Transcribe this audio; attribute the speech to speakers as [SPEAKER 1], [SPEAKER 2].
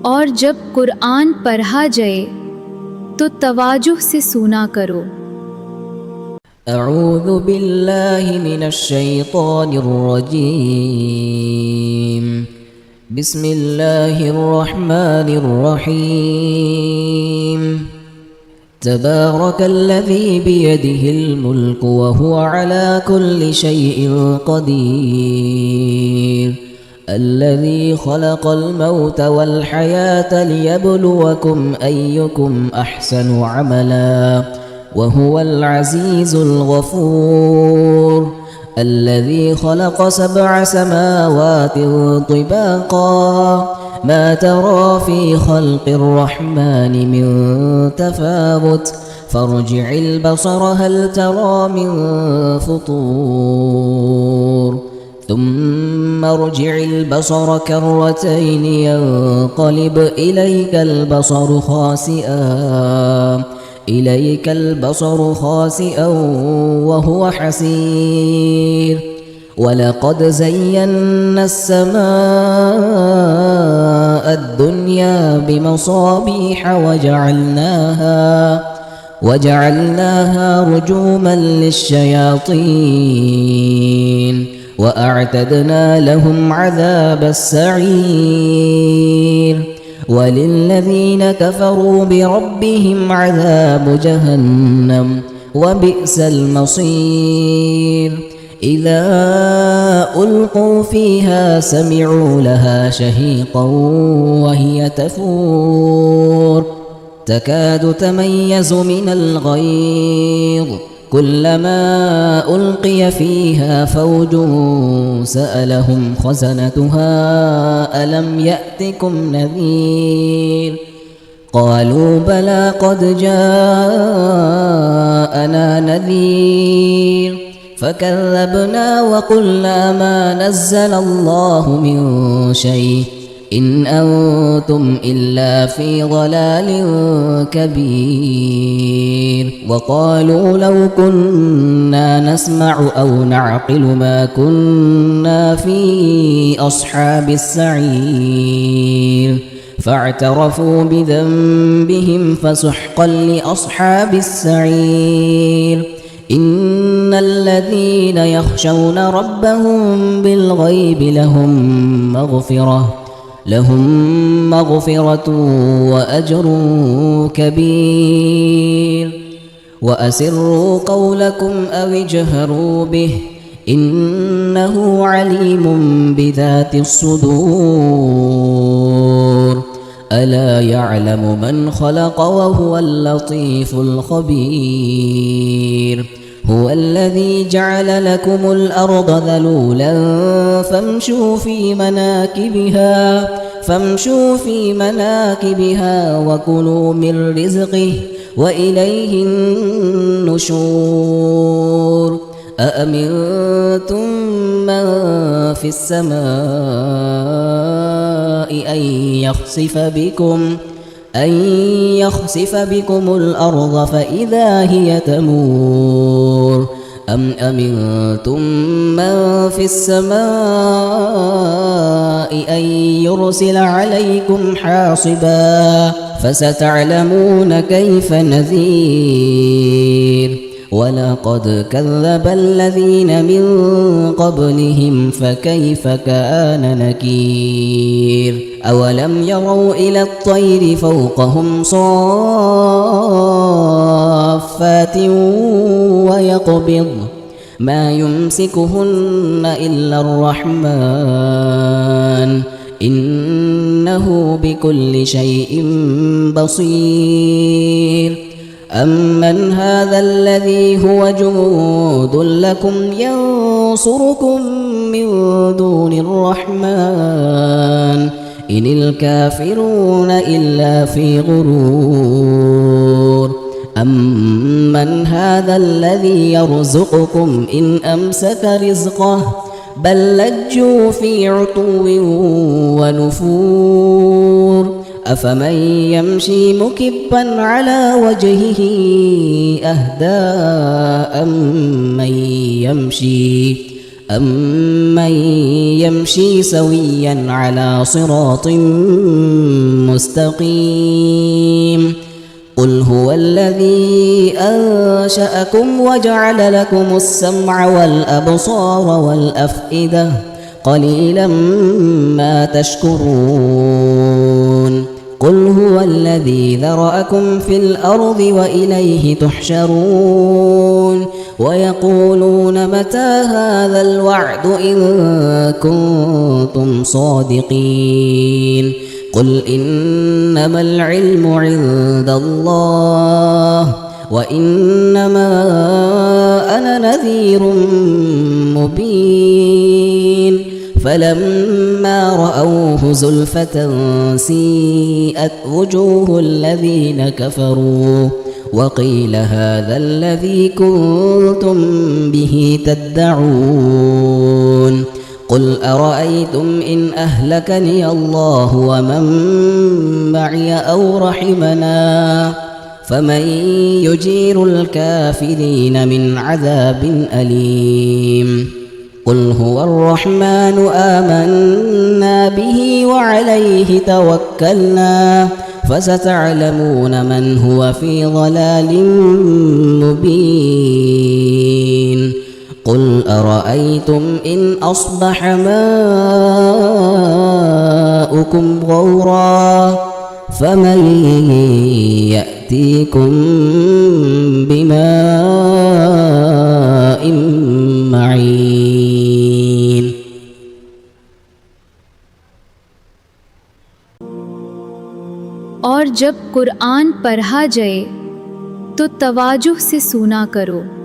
[SPEAKER 1] और जब कुरान पढ़ा जाए तो तवाजुह से सुना करो।
[SPEAKER 2] أعوذ بالله من الشيطان الرجيم بسم الله الرحمن الرحيم تبارك الذي بيده الملك وهو على كل شيء قدير الذي خلق الموت والحياة ليبلوكم أيكم أحسن عملا وهو العزيز الغفور الذي خلق 7 سماوات طباقا ما ترى في خلق الرحمن من تفاوت فارجع البصر هل ترى من فطور ثم ارجع البصر كرتين ينقلب إليك البصر خاسئا وهو حسير ولقد زينا السماء الدنيا بمصابيح وجعلناها رجوما للشياطين وأعتدنا لهم عذاب السعير وللذين كفروا بربهم عذاب جهنم وبئس المصير إذا ألقوا فيها سمعوا لها شهيقا وهي تفور تكاد تميز من الغيظ كلما ألقي فيها فوج سألهم خزنتها ألم يأتكم نذير قالوا بلى قد جاءنا نذير فكذبنا وقلنا ما نزل الله من شيء إن أنتم إلا في ضلال كبير وقالوا لو كنا نسمع أو نعقل ما كنا في أصحاب السعير فاعترفوا بذنبهم فسحقا لأصحاب السعير إن الذين يخشون ربهم بالغيب لهم مغفرة وأجر كبير وأسروا قولكم أو اجهروا به إنه عليم بذات الصدور ألا يعلم من خلق وهو اللطيف الخبير هو الذي جعل لكم الأرض ذلولا فامشوا في مناكبها وكلوا من رزقه وإليه النشور أأمنتم من في السماء أن يخسف بكم الأرض فإذا هي تمور أم أمنتم من في السماء أن يرسل عليكم حاصبا فستعلمون كيف نذير ولقد كذب الذين من قبلهم فكيف كان نكير أولم يروا إلى الطير فوقهم صافات ويقبض ما يمسكهن إلا الرحمن إنه بكل شيء بصير أمن هذا الذي هو جند لكم ينصركم من دون الرحمن إن الكافرون إلا في غرور أمن هذا الذي يرزقكم إن أمسك رزقه بل لجوا في عتو ونفور أفمن يمشي مكبا على وجهه أهدى أمن أمن يمشي سويا على صراط مستقيم قل هو الذي أنشأكم وجعل لكم السمع والأبصار والأفئدة قليلا ما تشكرون قل هو الذي ذرأكم في الأرض وإليه تحشرون ويقولون متى هذا الوعد إن كنتم صادقين قل إنما العلم عند الله وإنما أنا نذير مبين فلما رأوه زلفة سيئت وجوه الذين كفروا وقيل هذا الذي كنتم به تدعون قل أرأيتم إن أهلكني الله ومن معي أو رحمنا فمن يجير الكافرين من عذاب أليم قل هو الرحمن آمنا به وعليه توكلنا فستعلمون من هو في ضلال مبين قل أرأيتم إن أصبح ماؤكم غورا فمن يأتيكم بماء معين
[SPEAKER 1] और जब कुरान पढ़ा जाए तो तवाजुह से सुना करो।